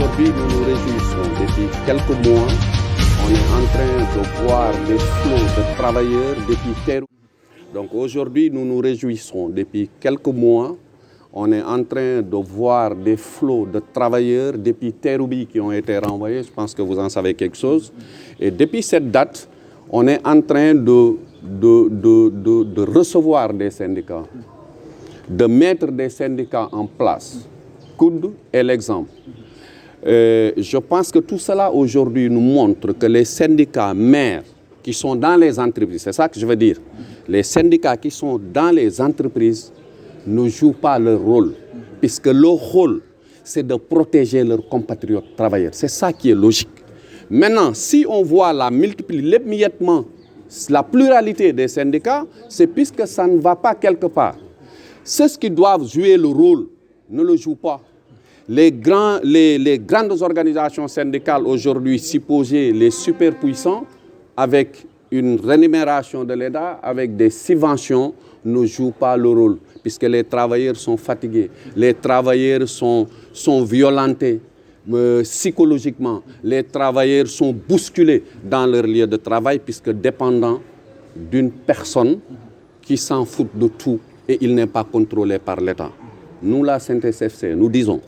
Aujourd'hui, nous nous réjouissons. Depuis quelques mois, on est en train de voir des flots de travailleurs depuis Terre. Donc aujourd'hui, nous nous réjouissons. Depuis quelques mois, on est en train de voir des flots de travailleurs depuis Terroubi qui ont été renvoyés. Je pense que vous en savez quelque chose. Et depuis cette date, on est en train de recevoir des syndicats, de mettre des syndicats en place. COUD est l'exemple. Je pense que tout cela aujourd'hui nous montre que les syndicats maires qui sont dans les entreprises, c'est ça que je veux dire, les syndicats qui sont dans les entreprises ne jouent pas leur rôle, puisque leur rôle, c'est de protéger leurs compatriotes travailleurs. C'est ça qui est logique. Maintenant, si on voit l'émiettement, la pluralité des syndicats, c'est puisque ça ne va pas quelque part. Ceux qui doivent jouer le rôle ne le jouent pas. Les grandes organisations syndicales aujourd'hui supposées les superpuissants, avec une rémunération de l'État, avec des subventions, ne jouent pas le rôle, puisque les travailleurs sont fatigués, les travailleurs sont violentés psychologiquement, les travailleurs sont bousculés dans leur lieu de travail, puisque dépendants d'une personne qui s'en fout de tout et il n'est pas contrôlé par l'État. Nous, la CNTS/FC, nous disons,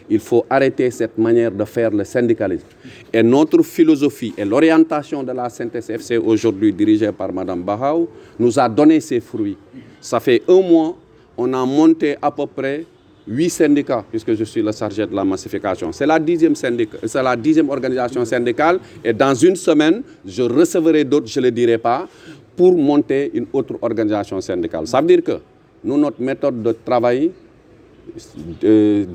il faut arrêter cette manière de faire le syndicalisme. Et notre philosophie et l'orientation de la CNTS/FC aujourd'hui dirigée par Mme Bahaou nous a donné ses fruits. Ça fait un mois, on a monté à peu près 8 syndicats, puisque je suis le chargé de la massification. C'est la 10e organisation syndicale et dans une semaine, je recevrai d'autres, je ne le dirai pas, pour monter une autre organisation syndicale. Ça veut dire que nous, notre méthode de travail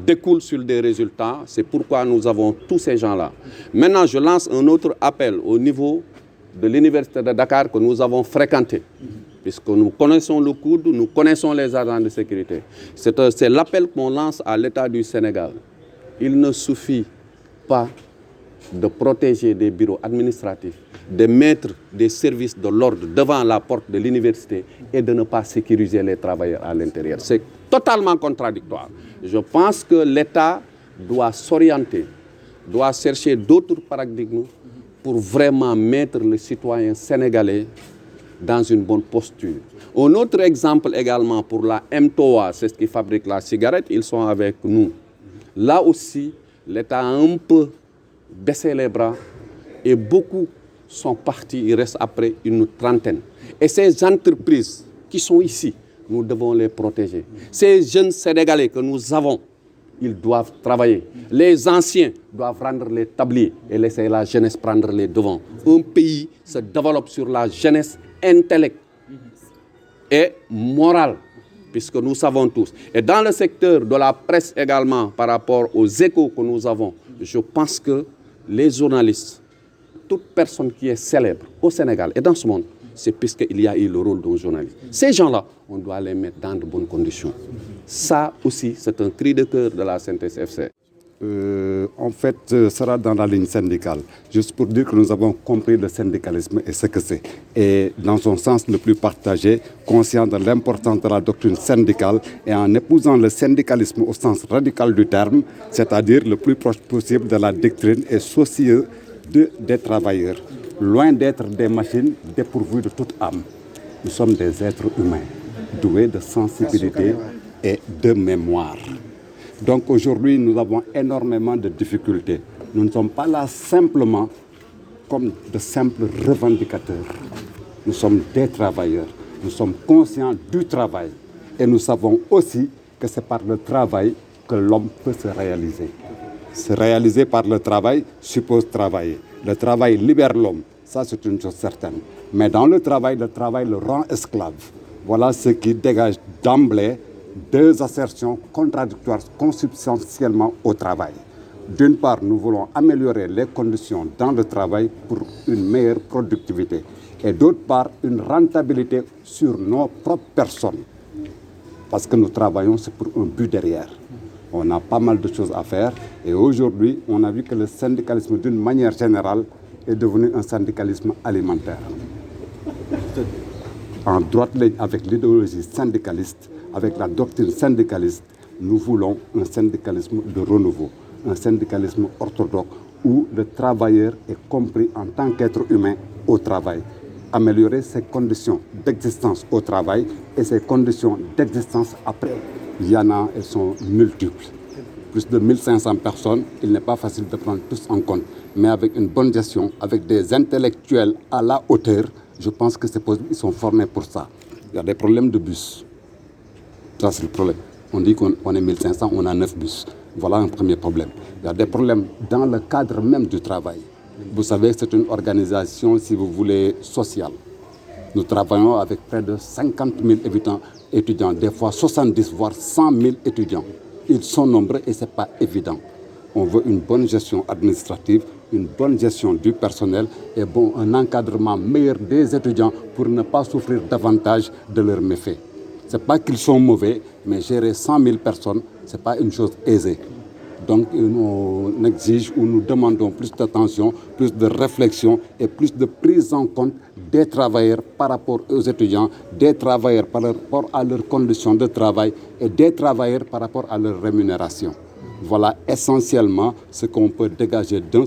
découle sur des résultats. C'est pourquoi nous avons tous ces gens-là. Maintenant, je lance un autre appel au niveau de l'Université de Dakar que nous avons fréquenté, puisque nous connaissons le COUD, nous connaissons les agents de sécurité. C'est l'appel qu'on lance à l'État du Sénégal. Il ne suffit pas de protéger des bureaux administratifs, de mettre des services de l'ordre devant la porte de l'université et de ne pas sécuriser les travailleurs à l'intérieur. C'est totalement contradictoire. Je pense que l'État doit s'orienter, doit chercher d'autres paradigmes pour vraiment mettre le citoyen sénégalais dans une bonne posture. Un autre exemple également pour la MTOA, c'est ce qui fabrique la cigarette, ils sont avec nous. Là aussi, l'État a un peu baissé les bras et beaucoup sont partis, il reste après une trentaine. Et ces entreprises qui sont ici, nous devons les protéger. Ces jeunes Sénégalais que nous avons, ils doivent travailler. Les anciens doivent rendre les tabliers et laisser la jeunesse prendre les devants. Un pays se développe sur la jeunesse intellectuelle et morale, puisque nous savons tous. Et dans le secteur de la presse également, par rapport aux échos que nous avons, je pense que les journalistes, toute personne qui est célèbre au Sénégal et dans ce monde, c'est puisqu'il y a eu le rôle d'un journaliste. Ces gens-là, on doit les mettre dans de bonnes conditions. Ça aussi, c'est un cri de cœur de la CNTS/FC. En fait, sera dans la ligne syndicale. Juste pour dire que nous avons compris le syndicalisme et ce que c'est. Et dans son sens le plus partagé, conscient de l'importance de la doctrine syndicale et en épousant le syndicalisme au sens radical du terme, c'est-à-dire le plus proche possible de la doctrine et soucieux des travailleurs, loin d'être des machines dépourvues de toute âme. Nous sommes des êtres humains, doués de sensibilité et de mémoire. Donc aujourd'hui, nous avons énormément de difficultés. Nous ne sommes pas là simplement comme de simples revendicateurs. Nous sommes des travailleurs. Nous sommes conscients du travail. Et nous savons aussi que c'est par le travail que l'homme peut se réaliser. Se réaliser par le travail suppose travailler. Le travail libère l'homme, ça c'est une chose certaine. Mais dans le travail le rend esclave. Voilà ce qui dégage d'emblée deux assertions contradictoires consubstantiellement au travail. D'une part, nous voulons améliorer les conditions dans le travail pour une meilleure productivité. Et d'autre part, une rentabilité sur nos propres personnes. Parce que nous travaillons, c'est pour un but derrière. On a pas mal de choses à faire. Et aujourd'hui, on a vu que le syndicalisme, d'une manière générale, est devenu un syndicalisme alimentaire. En droite ligne avec l'idéologie syndicaliste, avec la doctrine syndicaliste, nous voulons un syndicalisme de renouveau. un syndicalisme orthodoxe où le travailleur est compris en tant qu'être humain au travail. Améliorer ses conditions d'existence au travail et ses conditions d'existence après. Il y en a, elles sont multiples. Plus de 1500 personnes, il n'est pas facile de prendre tous en compte. Mais avec une bonne gestion, avec des intellectuels à la hauteur, je pense que ils sont formés pour ça. Il y a des problèmes de bus. Ça, c'est le problème. On dit qu'on est 1500, on a 9 bus. Voilà un premier problème. Il y a des problèmes dans le cadre même du travail. Vous savez, c'est une organisation, si vous voulez, sociale. Nous travaillons avec près de 50 000 étudiants, des fois 70, voire 100 000 étudiants. Ils sont nombreux et ce n'est pas évident. On veut une bonne gestion administrative, une bonne gestion du personnel et un encadrement meilleur des étudiants pour ne pas souffrir davantage de leurs méfaits. Ce n'est pas qu'ils sont mauvais, mais gérer 100 000 personnes, ce n'est pas une chose aisée. Donc, on exige ou nous demandons plus d'attention, plus de réflexion et plus de prise en compte des travailleurs par rapport aux étudiants, des travailleurs par rapport à leurs conditions de travail et des travailleurs par rapport à leur rémunération. Voilà essentiellement ce qu'on peut dégager d'un